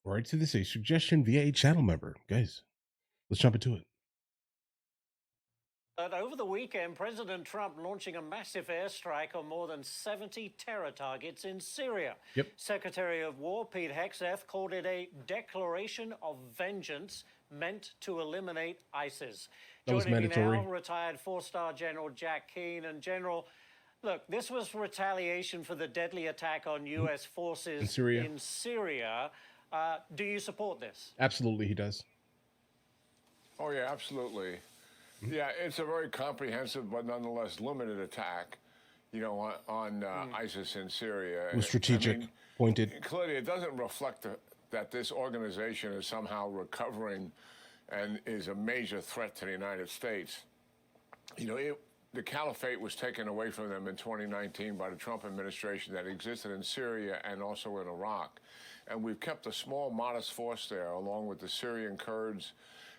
All right, so this is a suggestion via a channel member. Guys, let's jump into it. But over the weekend, President Trump launching a massive airstrike on more than 70 terror targets in Syria. Yep, Secretary of War Pete Hegseth called it a declaration of vengeance meant to eliminate ISIS. that was Joining me now, mandatory. retired four-star General Jack Keane. And General, look, this was retaliation for the deadly attack on Mhm. U.S. In forces Syria, in Syria. Do you support this? absolutely, he does. Oh, yeah, absolutely. Mhm. Yeah, it's a very comprehensive but nonetheless limited attack, on ISIS in Syria. It was I strategic, mean, pointed. clearly, it doesn't reflect that this organization is somehow recovering and is a major threat to the United States. The caliphate was taken away from them in 2019 by the Trump administration that existed in Syria and also in Iraq. And we've kept a small, modest force there, along with the Syrian Kurds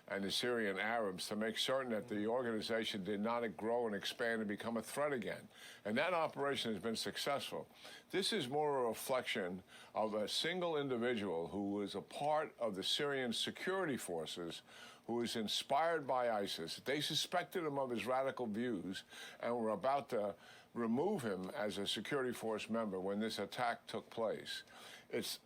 and the Syrian Arabs, to make certain that the organization did not grow and expand and become a threat again. And that operation has been successful. This is more a reflection of a single individual who was a part of the Syrian security forces, who was inspired by ISIS. They suspected him of his radical views and were about to remove him as a security force member when this attack took place. It's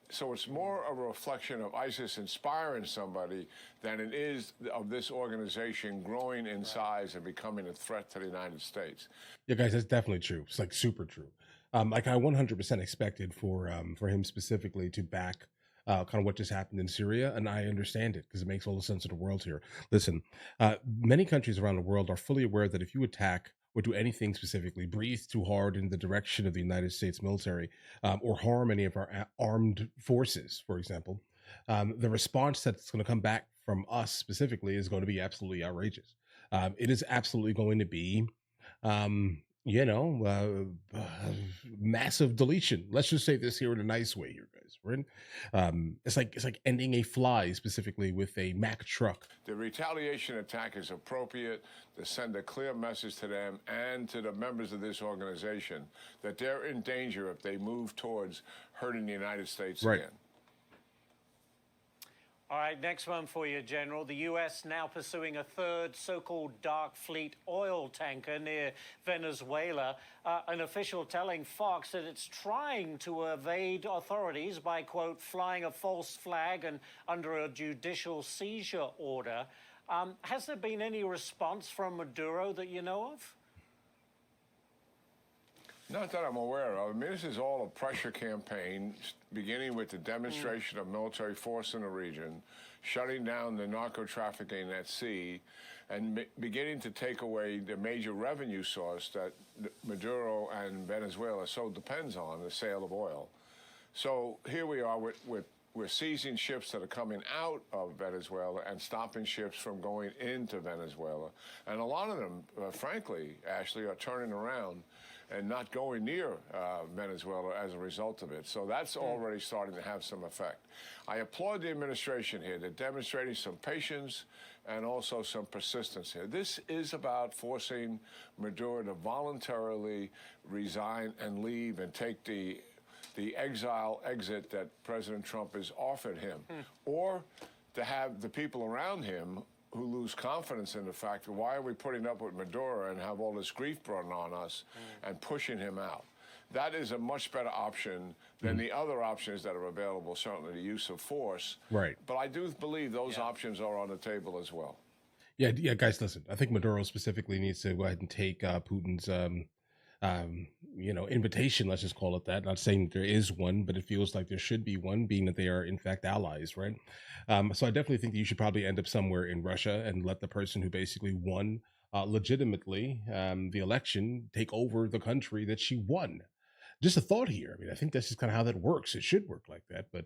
more a reflection of ISIS inspiring somebody than it is of this organization growing in size and becoming a threat to the United States. Yeah, guys, that's definitely true. It's like super true. Like I 100% expected for him specifically to back kind of what just happened in Syria, and I understand it because it makes all the sense of the world here. Listen, many countries around the world are fully aware that if you attack or do anything specifically, breathe too hard in the direction of the United States military, or harm any of our armed forces, for example, the response that's going to come back from us specifically is going to be absolutely outrageous. It is absolutely going to be massive deletion. Let's just say this here in a nice way here, guys. Right? It's like ending a fly specifically with a Mack truck. The retaliation attack is appropriate to send a clear message to them and to the members of this organization that they're in danger if they move towards hurting the United States Right. again. All right, next one for you, General. The U.S. now pursuing a third so-called dark fleet oil tanker near Venezuela. An official telling Fox that it's trying to evade authorities by, quote, flying a false flag and under a judicial seizure order. Has there been any response from Maduro that you know of? Not that I'm aware of. I mean, this is all a pressure campaign, beginning with the demonstration of military force in the region, shutting down the narco trafficking at sea, and beginning to take away the major revenue source that Maduro and Venezuela so depends on, the sale of oil. So here we are we're seizing ships that are coming out of Venezuela and stopping ships from going into Venezuela. And a lot of them, frankly, Ashley, are turning around and not going near Venezuela as a result of it. So that's already starting to have some effect. I applaud the administration here. They're demonstrating some patience and also some persistence here. This is about forcing Maduro to voluntarily resign and leave and take the exile exit that President Trump has offered him, or to have the people around him who lose confidence in the fact that why are we putting up with Maduro and have all this grief brought on us and pushing him out. That is a much better option than the other options that are available, certainly the use of force. Right. But I do believe those options are on the table as well. Yeah, guys, listen. I think Maduro specifically needs to go ahead and take Putin's invitation, let's just call it that. Not saying that there is one, but it feels like there should be one, being that they are in fact allies, right? So I definitely think that you should probably end up somewhere in Russia and let the person who basically won legitimately the election take over the country that she won. Just a thought here. I mean, I think that's just kind of how that works. It should work like that, but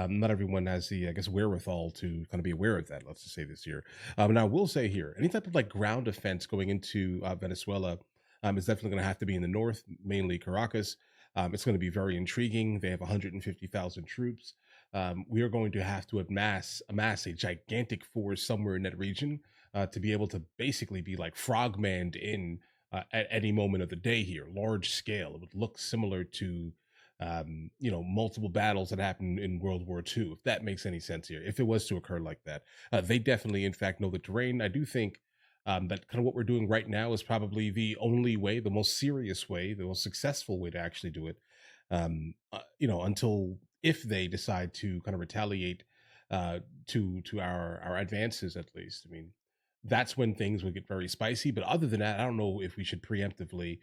not everyone has the, I guess, wherewithal to kind of be aware of that. Let's just say this year. Now, I will say here, any type of like ground offense going into Venezuela is definitely going to have to be in the north, mainly Caracas. It's going to be very intriguing. They have 150,000 troops. We are going to have to amass a gigantic force somewhere in that region to be able to basically be like frogmanned in at any moment of the day here, large scale. It would look similar to multiple battles that happened in World War II, if that makes any sense here, if it was to occur like that. They definitely, in fact, know the terrain. I do think that kind of what we're doing right now is probably the only way, the most serious way, the most successful way to actually do it. Until if they decide to kind of retaliate to our advances, at least. I mean, that's when things would get very spicy. But other than that, I don't know if we should preemptively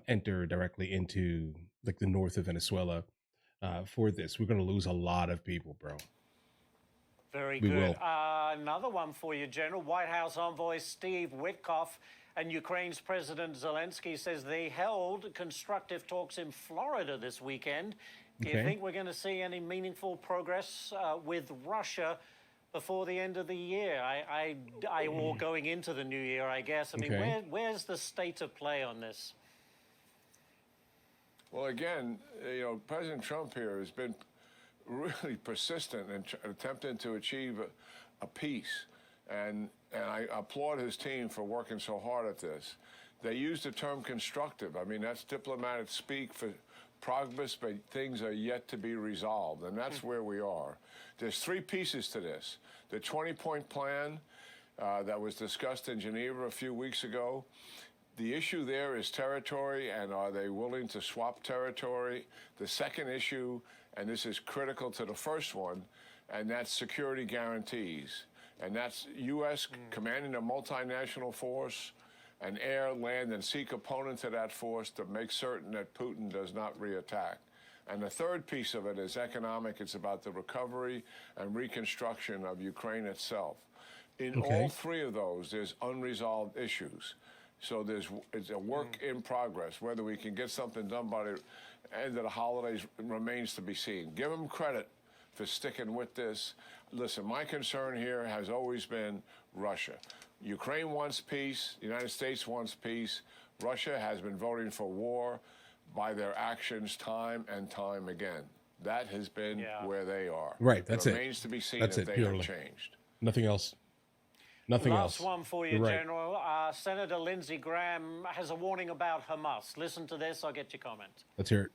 enter directly into like the north of Venezuela for this. We're going to lose a lot of people, bro. Very We good. will. Another one for you, General. White House envoy Steve Witkoff and Ukraine's President Zelensky says they held constructive talks in Florida this weekend. Do you Okay. think we're going to see any meaningful progress with Russia before the end of the year? Or going into the new year, I guess. I mean, Okay. where's the state of play on this? Well, again, President Trump here has been really persistent in attempting to achieve a peace. And I applaud his team for working so hard at this. They use the term constructive. I mean, that's diplomatic speak for progress, but things are yet to be resolved. And that's where we are. There's three pieces to this. The 20-point plan that was discussed in Geneva a few weeks ago. The issue there is territory, and are they willing to swap territory? The second issue, and this is critical to the first one, and that's security guarantees. And that's U.S. commanding a multinational force, an air, land, and sea component to that force to make certain that Putin does not reattack. And the third piece of it is economic. It's about the recovery and reconstruction of Ukraine itself. In all three of those, there's unresolved issues. So it's a work in progress. Whether we can get something done by the end of the holidays remains to be seen. Give them credit for sticking with this. Listen, my concern here has always been Russia. Ukraine wants peace. The United States wants peace. Russia has been voting for war by their actions time and time again. That has been where they are. Right. That's it. It Remains to be seen That's if it. they Purely. have changed. Nothing else. Nothing Last else. one for you, You're right. General. Senator Lindsey Graham has a warning about Hamas. Listen to this. I'll get your comment. Let's hear it.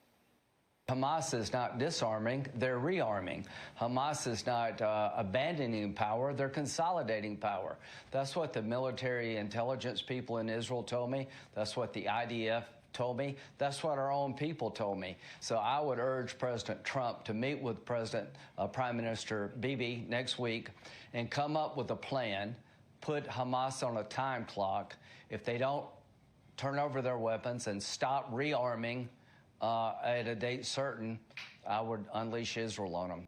Hamas is not disarming, they're rearming. Hamas is not abandoning power, they're consolidating power. That's what the military intelligence people in Israel told me. That's what the IDF told me. That's what our own people told me. So I would urge President Trump to meet with Prime Minister Bibi next week and come up with a plan, put Hamas on a time clock. If they don't turn over their weapons and stop rearming at a date certain, I would unleash Israel on them.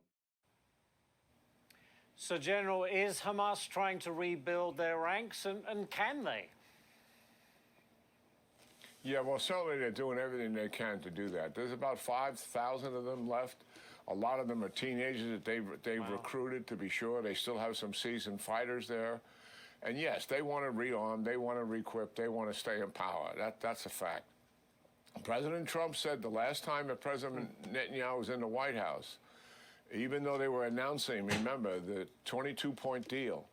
So, General, is Hamas trying to rebuild their ranks, and can they? Yeah, well, certainly they're doing everything they can to do that. There's about 5,000 of them left. A lot of them are teenagers that they've recruited, to be sure. They still have some seasoned fighters there. And yes, they want to rearm, they want to requip, they want to stay in power. That's a fact. President Trump said the last time that President Netanyahu was in the White House, even though they were announcing, remember, the 22-point deal,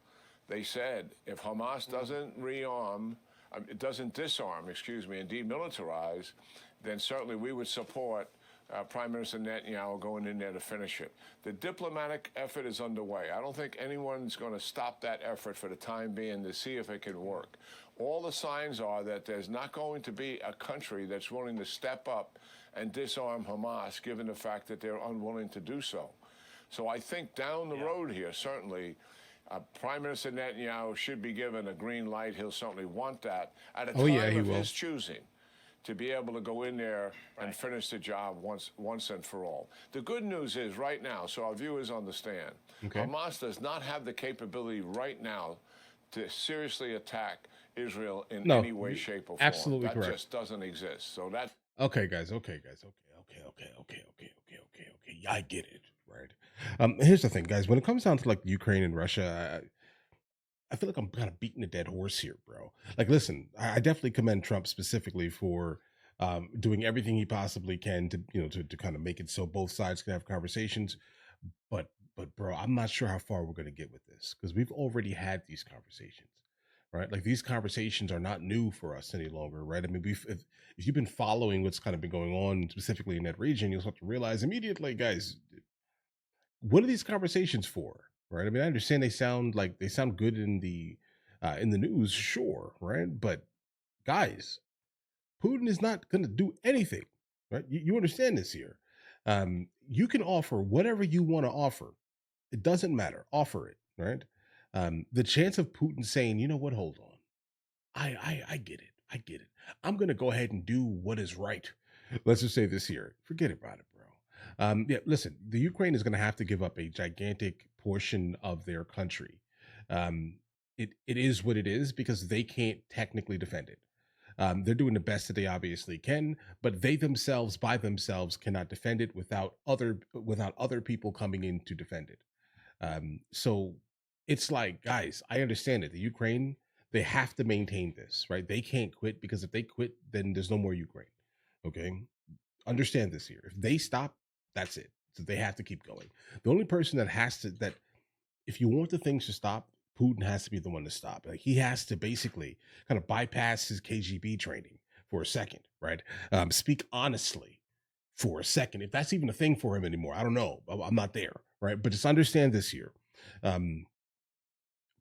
they said if Hamas doesn't disarm, and demilitarize, then certainly we would support Prime Minister Netanyahu going in there to finish it. The diplomatic effort is underway. I don't think anyone's going to stop that effort for the time being to see if it can work. All the signs are that there's not going to be a country that's willing to step up and disarm Hamas, given the fact that they're unwilling to do so. So I think down the road here, certainly, Prime Minister Netanyahu should be given a green light. He'll certainly want that at a time of his choosing, to be able to go in there and finish the job once and for all. The good news is right now, so our viewers understand, Hamas does not have the capability right now to seriously attack Israel in any way, shape, or form. Absolutely that correct. just doesn't exist. So that. Okay, guys. Okay. I get it, right? Here's the thing, guys. When it comes down to like Ukraine and Russia, I feel like I'm kind of beating a dead horse here, bro. Like, listen, I definitely commend Trump specifically for doing everything he possibly can to kind of make it so both sides can have conversations. But bro, I'm not sure how far we're going to get with this, because we've already had these conversations. right? Like these conversations are not new for us any longer, right? I mean, if you've been following what's kind of been going on specifically in that region, you'll start to realize immediately, guys, what are these conversations for, right? I mean, I understand they sound good in the news, sure, right? But guys, Putin is not going to do anything, right? You understand this here. You can offer whatever you want to offer. It doesn't matter. Offer it, right? The chance of Putin saying, you know what, hold on. I get it. I get it. I'm going to go ahead and do what is right. Let's just say this here. Forget about it, bro. Yeah, listen, the Ukraine is going to have to give up a gigantic portion of their country. It is what it is because they can't technically defend it. They're doing the best that they obviously can, but they themselves, by themselves, cannot defend it without other people coming in to defend it. So it's like, guys, I understand it. The Ukraine, they have to maintain this, right? They can't quit because if they quit, then there's no more Ukraine. Okay, understand this here. If they stop, that's it. So they have to keep going. The only person that if you want the things to stop, Putin has to be the one to stop. Like he has to basically kind of bypass his KGB training for a second, right? Speak honestly for a second, if that's even a thing for him anymore. I don't know. I'm not there, right? But just understand this here. Um,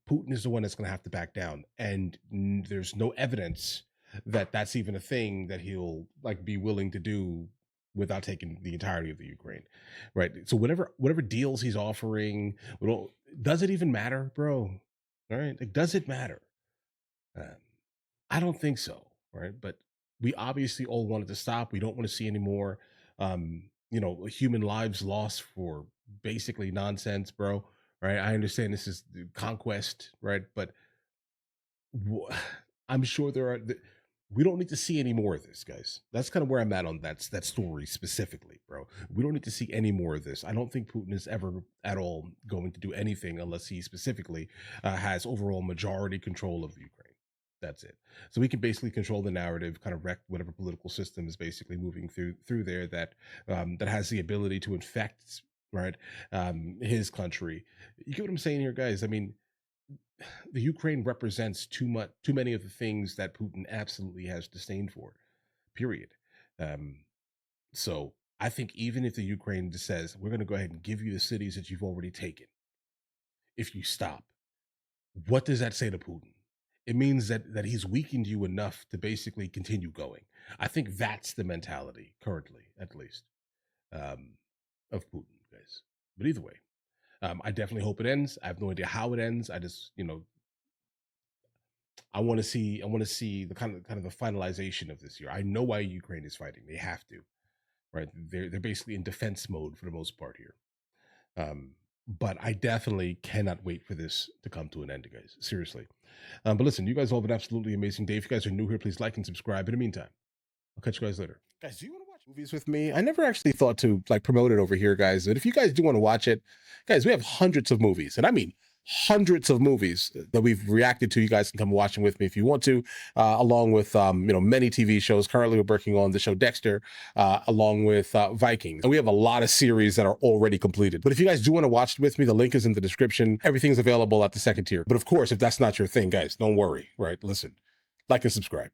Putin is the one that's going to have to back down, and there's no evidence that that's even a thing that he'll like be willing to do without taking the entirety of the Ukraine, right? So whatever deals he's offering, well, does it even matter, bro? All right, like does it matter? Uh, I don't think so, right? But we obviously all wanted to stop. We don't want to see any more, human lives lost for basically nonsense, bro. Right? I understand this is the conquest, right? But I'm sure we don't need to see any more of this, guys. That's kind of where I'm at on that story specifically, bro. We don't need to see any more of this. I don't think Putin is ever at all going to do anything unless he specifically has overall majority control of the Ukraine. That's it. So we can basically control the narrative, kind of wreck whatever political system is basically moving through there that has the ability to infect, right, his country. You get what I'm saying here, guys? I mean, the Ukraine represents too many of the things that Putin absolutely has disdain for. Period. Um, so I think even if the Ukraine just says we're going to go ahead and give you the cities that you've already taken, if you stop, what does that say to Putin? It means that he's weakened you enough to basically continue going. I think that's the mentality currently, at least, um, of Putin, guys. But either way, I definitely hope it ends. I have no idea how it ends. I just, I want to see the kind of the finalization of this year. I know why Ukraine is fighting. They have to, right? They're basically in defense mode for the most part here. But I definitely cannot wait for this to come to an end, guys. Seriously. But listen, you guys all have an absolutely amazing day. If you guys are new here, please like and subscribe. In the meantime, I'll catch you guys later. Guys, do you want to watch movies with me? I never actually thought to like promote it over here, guys. But if you guys do want to watch it, guys, we have hundreds of movies, and I mean hundreds of movies that we've reacted to. You guys can come watch them with me if you want to, along with many TV shows. Currently, we're working on the show Dexter, along with Vikings, and we have a lot of series that are already completed. But if you guys do want to watch it with me, the link is in the description. Everything's available at the second tier. But of course, if that's not your thing, guys, don't worry. Right? Listen, like and subscribe.